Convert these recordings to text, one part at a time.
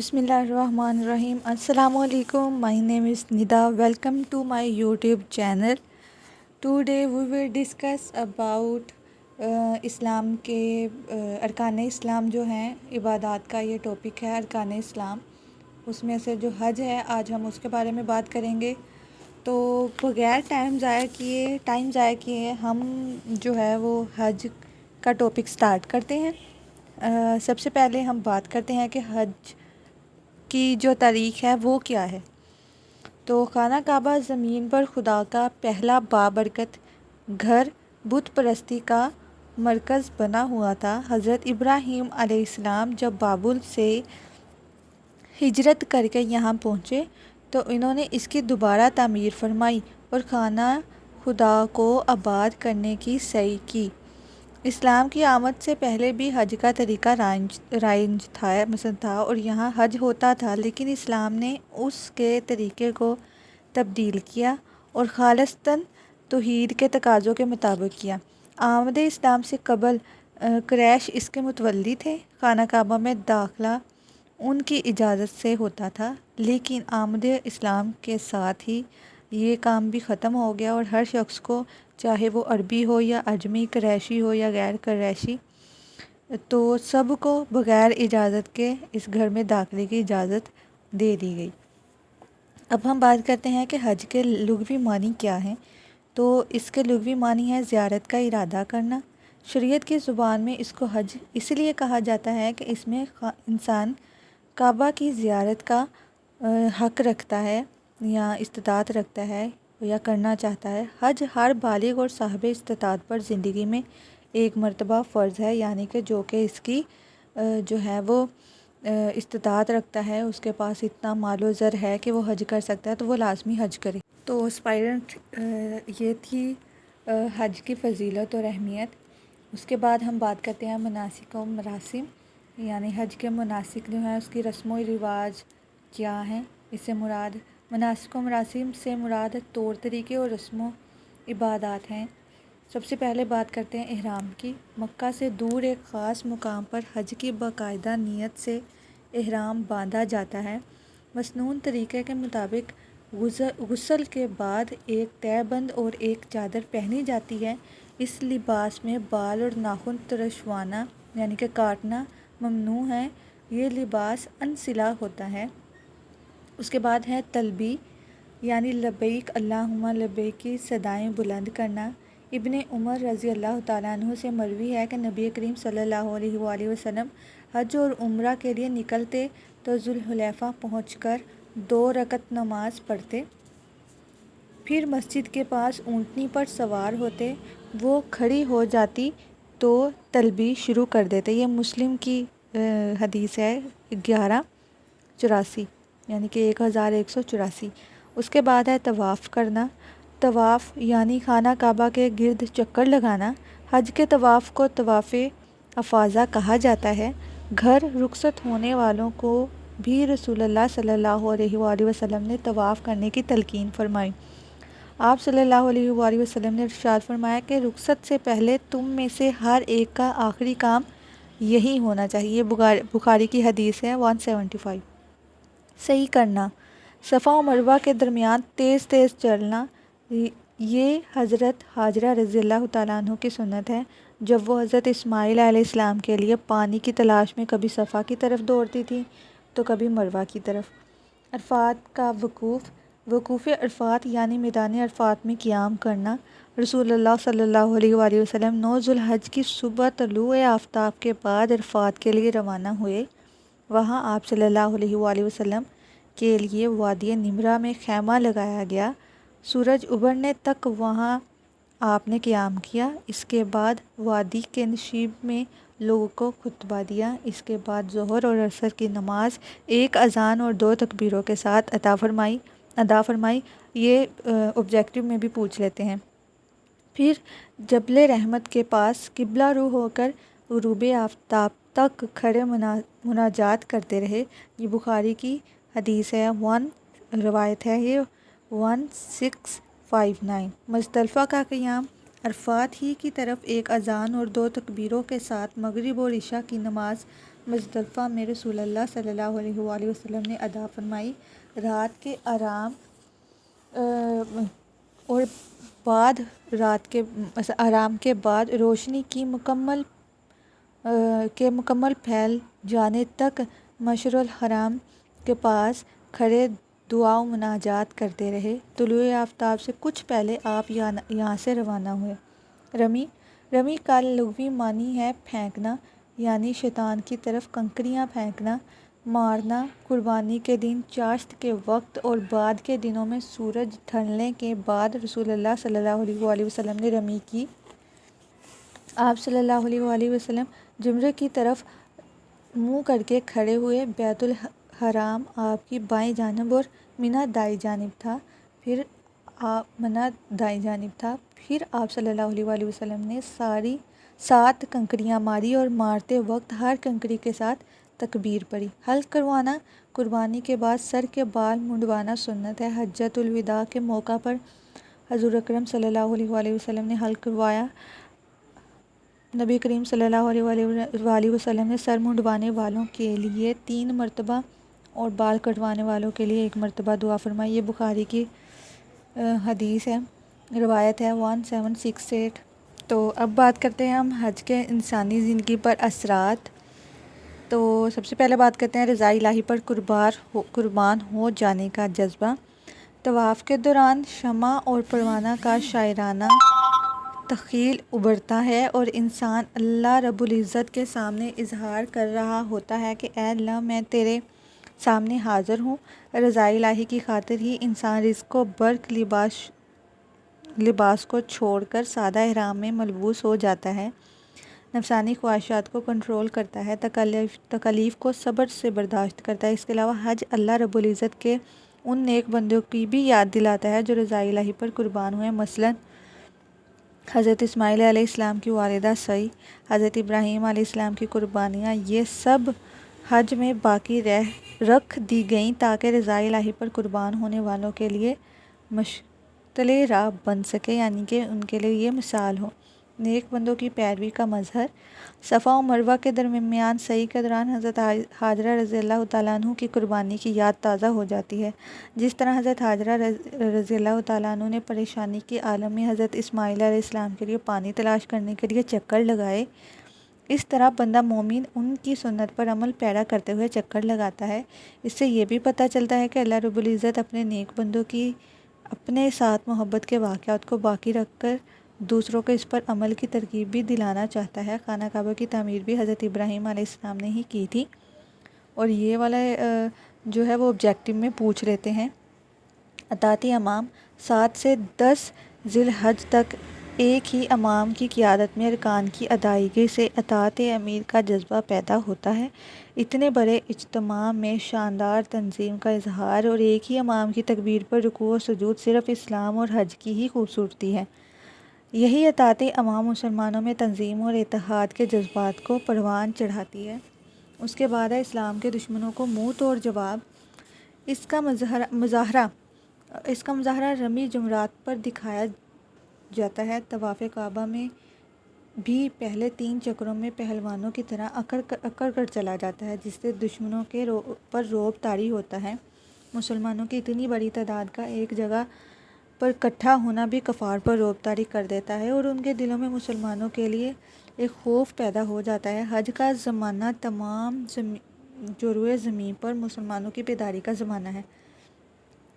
بسم اللہ الرحمن الرحیم. السلام علیکم. My name is Nida. Welcome to my YouTube channel. Today we will discuss about اسلام کے ارکان اسلام جو ہیں. عبادات کا یہ ٹاپک ہے ارکان اسلام. اس میں سے جو حج ہے آج ہم اس کے بارے میں بات کریں گے. تو بغیر ٹائم ضائع کیے ہم جو ہے وہ حج کا ٹاپک سٹارٹ کرتے ہیں. سب سے پہلے ہم بات کرتے ہیں کہ حج کی جو تاریخ ہے وہ کیا ہے. تو خانہ کعبہ زمین پر خدا کا پہلا بابرکت گھر بت پرستی کا مرکز بنا ہوا تھا. حضرت ابراہیم علیہ السلام جب بابل سے ہجرت کر کے یہاں پہنچے تو انہوں نے اس کی دوبارہ تعمیر فرمائی اور خانہ خدا کو آباد کرنے کی سعی کی. اسلام کی آمد سے پہلے بھی حج کا طریقہ رائج تھا اور یہاں حج ہوتا تھا، لیکن اسلام نے اس کے طریقے کو تبدیل کیا اور خالصتاً توحید کے تقاضوں کے مطابق کیا. آمد اسلام سے قبل قریش اس کے متولی تھے. خانہ کعبہ میں داخلہ ان کی اجازت سے ہوتا تھا، لیکن آمد اسلام کے ساتھ ہی یہ کام بھی ختم ہو گیا اور ہر شخص کو، چاہے وہ عربی ہو یا عجمی، قریشی ہو یا غیر قریشی، تو سب کو بغیر اجازت کے اس گھر میں داخلے کی اجازت دے دی گئی. اب ہم بات کرتے ہیں کہ حج کے لغوی معنی کیا ہیں. تو اس کے لغوی معنی ہے زیارت کا ارادہ کرنا. شریعت کی زبان میں اس کو حج اس لیے کہا جاتا ہے کہ اس میں انسان کعبہ کی زیارت کا حق رکھتا ہے یا استطاعت رکھتا ہے یا کرنا چاہتا ہے. حج ہر بالغ اور صاحب استطاعت پر زندگی میں ایک مرتبہ فرض ہے، یعنی کہ جو کہ اس کی جو ہے وہ استطاعت رکھتا ہے، اس کے پاس اتنا مال و زر ہے کہ وہ حج کر سکتا ہے تو وہ لازمی حج کرے. تو اسپائرنٹ یہ تھی حج کی فضیلت اور اہمیت. اس کے بعد ہم بات کرتے ہیں مناسک و مراسم، یعنی حج کے مناسک جو ہیں اس کی رسم و رواج کیا ہیں. اس سے مراد مناسک و مراسم سے مراد طور طریقے اور رسم و عبادات ہیں. سب سے پہلے بات کرتے ہیں احرام کی. مکہ سے دور ایک خاص مقام پر حج کی باقاعدہ نیت سے احرام باندھا جاتا ہے. مسنون طریقے کے مطابق غسل کے بعد ایک تہہ بند اور ایک چادر پہنی جاتی ہے. اس لباس میں بال اور ناخن ترشوانا یعنی کہ کاٹنا ممنوع ہے. یہ لباس انسلا ہوتا ہے. اس کے بعد ہے تلبی یعنی لبیک اللہم لبیک کی صدائیں بلند کرنا. ابن عمر رضی اللہ تعالیٰ عنہ سے مروی ہے کہ نبی کریم صلی اللہ علیہ وآلہ وسلم حج اور عمرہ کے لیے نکلتے تو ذوالحلیفہ پہنچ کر 2 رکعت نماز پڑھتے، پھر مسجد کے پاس اونٹنی پر سوار ہوتے. وہ کھڑی ہو جاتی تو تلبی شروع کر دیتے. یہ مسلم کی حدیث ہے 1184 یعنی کہ 1184. اس کے بعد ہے طواف کرنا. طواف یعنی خانہ کعبہ کے گرد چکر لگانا. حج کے طواف کو طواف افاضہ کہا جاتا ہے. گھر رخصت ہونے والوں کو بھی رسول اللہ صلی اللہ علیہ وآلہ وسلم نے طواف کرنے کی تلقین فرمائی. آپ صلی اللہ علیہ وآلہ وسلم نے ارشاد فرمایا کہ رخصت سے پہلے تم میں سے ہر ایک کا آخری کام یہی ہونا چاہیے. بخاری کی حدیث ہے 175. صحیح کرنا. صفا و مروہ کے درمیان تیز تیز چلنا. یہ حضرت حاجرہ رضی اللہ تعالیٰ عنہ کی سنت ہے. جب وہ حضرت اسماعیل علیہ السلام کے لیے پانی کی تلاش میں کبھی صفا کی طرف دوڑتی تھی تو کبھی مروہ کی طرف. عرفات کا وقوف عرفات یعنی میدان عرفات میں قیام کرنا. رسول اللہ صلی اللہ علیہ وآلہ وسلم 9 ذوالحج کی صبح طلوع آفتاب کے بعد عرفات کے لیے روانہ ہوئے. وہاں آپ صلی اللہ علیہ وآلہ وسلم کے لیے وادی نمرہ میں خیمہ لگایا گیا. سورج ابھرنے تک وہاں آپ نے قیام کیا. اس کے بعد وادی کے نشیب میں لوگوں کو خطبہ دیا. اس کے بعد ظہر اور عصر کی نماز ایک اذان اور 2 تکبیروں کے ساتھ ادا فرمائی. یہ آبجیکٹیو میں بھی پوچھ لیتے ہیں. پھر جبل رحمت کے پاس قبلہ رو ہو کر غروب آفتاب تک کھڑے مناجات کرتے رہے. یہ بخاری کی حدیث ہے روایت ہے یہ 1659. مزدلفہ کا قیام. عرفات ہی کی طرف ایک اذان اور 2 تکبیروں کے ساتھ مغرب اور عشاء کی نماز مزدلفہ میں رسول اللہ صلی اللہ علیہ وآلہ وسلم نے ادا فرمائی۔ رات کے آرام اور آرام کے بعد روشنی کی مکمل پھیل جانے تک مشعر الحرام کے پاس کھڑے دعا و مناجات کرتے رہے۔ طلوع آفتاب سے کچھ پہلے آپ یہاں سے روانہ ہوئے۔ رمی کا لغوی معنی ہے پھینکنا، یعنی شیطان کی طرف کنکریاں پھینکنا، مارنا۔ قربانی کے دن چاشت کے وقت اور بعد کے دنوں میں سورج ڈھلنے کے بعد رسول اللہ صلی اللہ علیہ وآلہ وسلم نے رمی کی۔ آپ صلی اللہ علیہ وآلہ وسلم جمرے کی طرف منہ کر کے کھڑے ہوئے۔ بیت الحرام آپ کی بائیں جانب اور منی دائیں جانب تھا۔ پھر آپ صلی اللہ علیہ وآلہ وسلم نے 7 کنکریاں ماری اور مارتے وقت ہر کنکری کے ساتھ تکبیر پڑھی۔ حلق کروانا: قربانی کے بعد سر کے بال منڈوانا سنت ہے۔ حجۃ الوداع کے موقع پر حضور اکرم صلی اللہ علیہ وآلہ وسلم نے حلق کروایا۔ نبی کریم صلی اللہ علیہ وآلہ وسلم نے سر منڈوانے والوں کے لیے 3 مرتبہ اور بال کٹوانے والوں کے لیے 1 مرتبہ دعا فرمائی۔ یہ بخاری کی حدیث ہے، روایت ہے 1768۔ تو اب بات کرتے ہیں ہم حج کے انسانی زندگی پر اثرات۔ تو سب سے پہلے بات کرتے ہیں رضا الہی پر قربان ہو جانے کا جذبہ۔ طواف کے دوران شمع اور پروانہ کا شاعرانہ تخیل ابھرتا ہے اور انسان اللہ رب العزت کے سامنے اظہار کر رہا ہوتا ہے کہ اے اللہ، میں تیرے سامنے حاضر ہوں۔ رضا الہی کی خاطر ہی انسان رزق و برق لباس کو چھوڑ کر سادہ احرام میں ملبوس ہو جاتا ہے، نفسانی خواہشات کو کنٹرول کرتا ہے، تکالیف کو صبر سے برداشت کرتا ہے۔ اس کے علاوہ حج اللہ رب العزت کے ان نیک بندوں کی بھی یاد دلاتا ہے جو رضا الہی پر قربان ہوئے، مثلاً حضرت اسماعیل علیہ السلام کی والدہ سعی، حضرت ابراہیم علیہ السلام کی قربانیاں، یہ سب حج میں باقی رکھ دی گئیں تاکہ رضا الہی پر قربان ہونے والوں کے لیے مشتعل راہ بن سکے، یعنی کہ ان کے لیے یہ مثال ہو۔ نیک بندوں کی پیروی کا مظہر: صفا و مروہ کے درمیان سعی کے دوران حضرت حاجرہ رضی اللہ تعالیٰ عنہ کی قربانی کی یاد تازہ ہو جاتی ہے۔ جس طرح حضرت حاجرہ رضی اللہ تعالیٰ عنہ نے پریشانی کے عالم میں حضرت اسماعیل علیہ السلام کے لیے پانی تلاش کرنے کے لیے چکر لگائے، اس طرح بندہ مومن ان کی سنت پر عمل پیرا کرتے ہوئے چکر لگاتا ہے۔ اس سے یہ بھی پتہ چلتا ہے کہ اللہ رب العزت اپنے نیک بندوں کی اپنے ساتھ محبت کے واقعات کو باقی رکھ کر دوسروں کو اس پر عمل کی ترغیب بھی دلانا چاہتا ہے۔ خانہ کعبہ کی تعمیر بھی حضرت ابراہیم علیہ السلام نے ہی کی تھی، اور یہ والا جو ہے وہ آبجیکٹیو میں پوچھ لیتے ہیں۔ اطاعت امام: 7 سے 10 ذی الحجہ تک ایک ہی امام کی قیادت میں ارکان کی ادائیگی سے اطاعت امیر کا جذبہ پیدا ہوتا ہے۔ اتنے بڑے اجتماع میں شاندار تنظیم کا اظہار اور ایک ہی امام کی تکبیر پر رکوع و سجود صرف اسلام اور حج کی ہی خوبصورتی ہے۔ یہی اطاعت امام مسلمانوں میں تنظیم اور اتحاد کے جذبات کو پروان چڑھاتی ہے۔ اس کے بعد ہے اسلام کے دشمنوں کو منہ توڑ جواب۔ اس کا مظاہرہ رمی جمرات پر دکھایا جاتا ہے۔ طواف کعبہ میں بھی پہلے 3 چکروں میں پہلوانوں کی طرح اکڑ کر چلا جاتا ہے، جس سے دشمنوں کے پر رعب طاری ہوتا ہے۔ مسلمانوں کی اتنی بڑی تعداد کا ایک جگہ پر اکٹھا ہونا بھی کفار پر رعب طاری کر دیتا ہے اور ان کے دلوں میں مسلمانوں کے لیے ایک خوف پیدا ہو جاتا ہے۔ حج کا زمانہ تمام جروئے زمین پر مسلمانوں کی بیداری کا زمانہ ہے۔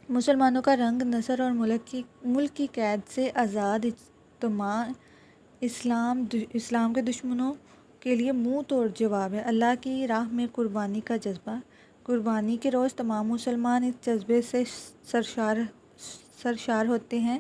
مسلمانوں کا رنگ، نسل اور ملک کی قید سے آزاد اجتماع اسلام کے دشمنوں کے لیے منہ توڑ جواب ہے۔ اللہ کی راہ میں قربانی کا جذبہ: قربانی کے روز تمام مسلمان اس جذبے سے سرشار ہوتے ہیں۔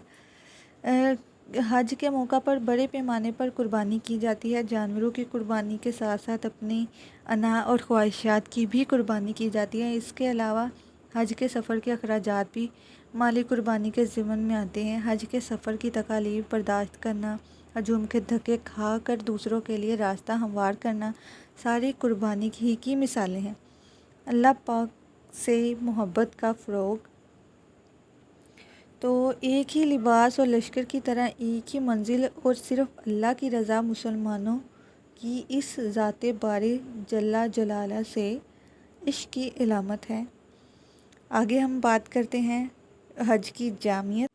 حج کے موقع پر بڑے پیمانے پر قربانی کی جاتی ہے۔ جانوروں کی قربانی کے ساتھ ساتھ اپنی انا اور خواہشات کی بھی قربانی کی جاتی ہے۔ اس کے علاوہ حج کے سفر کے اخراجات بھی مالی قربانی کے ضمن میں آتے ہیں۔ حج کے سفر کی تکالیف برداشت کرنا، ہجوم کے دھکے کھا کر دوسروں کے لیے راستہ ہموار کرنا، ساری قربانی کی مثالیں ہیں۔ اللہ پاک سے محبت کا فروغ: تو ایک ہی لباس اور لشکر کی طرح ایک ہی منزل اور صرف اللہ کی رضا مسلمانوں کی اس ذات باری جل جلالہ سے عشق کی علامت ہے۔ آگے ہم بات کرتے ہیں حج کی جامعیت۔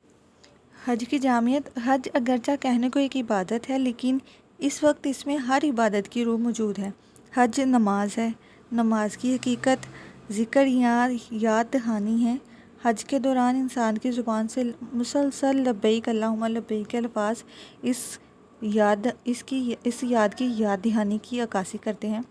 حج اگرچہ کہنے کو ایک عبادت ہے، لیکن اس وقت اس میں ہر عبادت کی روح موجود ہے۔ حج نماز ہے، نماز کی حقیقت ذکر یا یاد دہانی ہے۔ حج کے دوران انسان کی زبان سے مسلسل لبیک اللہم لبیک کے الفاظ اس یاد کی یاد دہانی کی عکاسی کرتے ہیں۔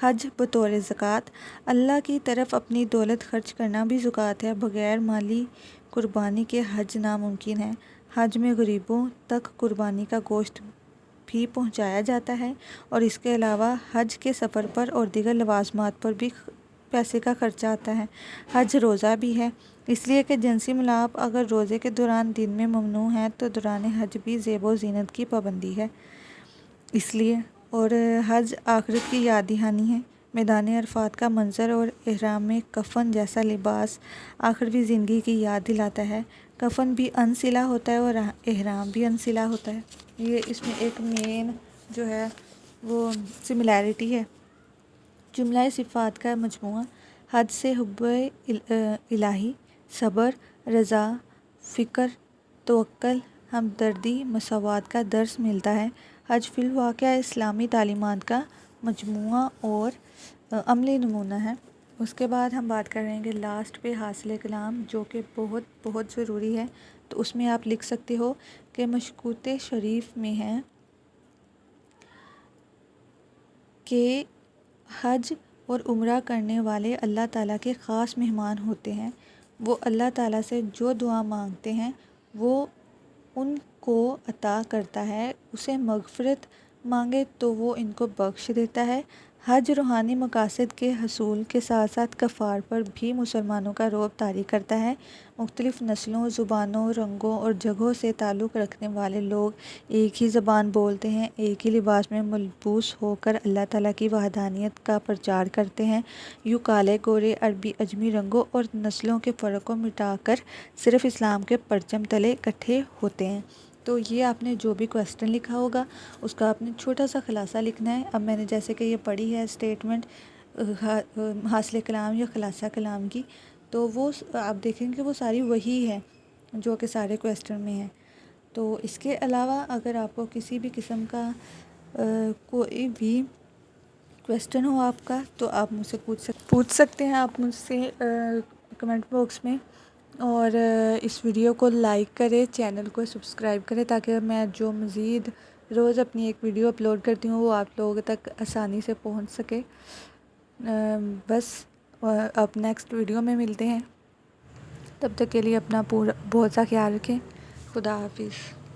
حج بطور زکوٰۃ، اللہ کی طرف اپنی دولت خرچ کرنا بھی زکوٰۃ ہے۔ بغیر مالی قربانی کے حج ناممکن ہے۔ حج میں غریبوں تک قربانی کا گوشت بھی پہنچایا جاتا ہے، اور اس کے علاوہ حج کے سفر پر اور دیگر لوازمات پر بھی پیسے کا خرچہ آتا ہے۔ حج روزہ بھی ہے، اس لیے کہ جنسی ملاپ اگر روزے کے دوران دن میں ممنوع ہے تو دوران حج بھی زیب و زینت کی پابندی ہے اس لیے۔ اور حج آخرت کی یاد دہانی ہے۔ میدان عرفات کا منظر اور احرام میں کفن جیسا لباس آخروی زندگی کی یاد دلاتا ہے۔ کفن بھی انصلہ ہوتا ہے اور احرام بھی انصلہ ہوتا ہے۔ یہ اس میں ایک مین جو ہے وہ سملیرٹی ہے۔ جملہ صفات کا مجموعہ۔ حج سے حب الہی، صبر، رضا، فکر، توکل، ہمدردی، مساوات کا درس ملتا ہے۔ حج فی الواقع اسلامی تعلیمات کا مجموعہ اور عملی نمونہ ہے۔ اس کے بعد ہم بات کریں گے لاسٹ پہ حاصل کلام، جو کہ بہت بہت ضروری ہے۔ تو اس میں آپ لکھ سکتے ہو کہ مشکوت شریف میں ہے کہ حج اور عمرہ کرنے والے اللہ تعالیٰ کے خاص مہمان ہوتے ہیں۔ وہ اللہ تعالیٰ سے جو دعا مانگتے ہیں وہ ان کو عطا کرتا ہے۔ اسے مغفرت مانگے تو وہ ان کو بخش دیتا ہے۔ حج روحانی مقاصد کے حصول کے ساتھ ساتھ کفار پر بھی مسلمانوں کا رعب طاری کرتا ہے۔ مختلف نسلوں، زبانوں، رنگوں اور جگہوں سے تعلق رکھنے والے لوگ ایک ہی زبان بولتے ہیں، ایک ہی لباس میں ملبوس ہو کر اللہ تعالیٰ کی وحدانیت کا پرچار کرتے ہیں۔ یوں کالے، گورے، عربی، اجمی رنگوں اور نسلوں کے فرق کو مٹا کر صرف اسلام کے پرچم تلے اکٹھے ہوتے ہیں۔ تو یہ آپ نے جو بھی کویسچن لکھا ہوگا اس کا آپ نے چھوٹا سا خلاصہ لکھنا ہے۔ اب میں نے جیسے کہ یہ پڑھی ہے اسٹیٹمنٹ حاصل کلام یا خلاصہ کلام کی، تو وہ آپ دیکھیں گے وہ ساری وہی ہے جو کہ سارے کویسچن میں ہیں۔ تو اس کے علاوہ اگر آپ کو کسی بھی قسم کا کوئی بھی کویسچن ہو آپ کا تو آپ مجھ سے پوچھ سکتے ہیں آپ مجھ سے کمنٹ باکس میں۔ اور اس ویڈیو کو لائک کریں، چینل کو سبسکرائب کریں تاکہ میں جو مزید روز اپنی ایک ویڈیو اپلوڈ کرتی ہوں وہ آپ لوگوں تک آسانی سے پہنچ سکے۔ بس اب نیکسٹ ویڈیو میں ملتے ہیں، تب تک کے لیے اپنا بہت سا خیال رکھیں۔ خدا حافظ۔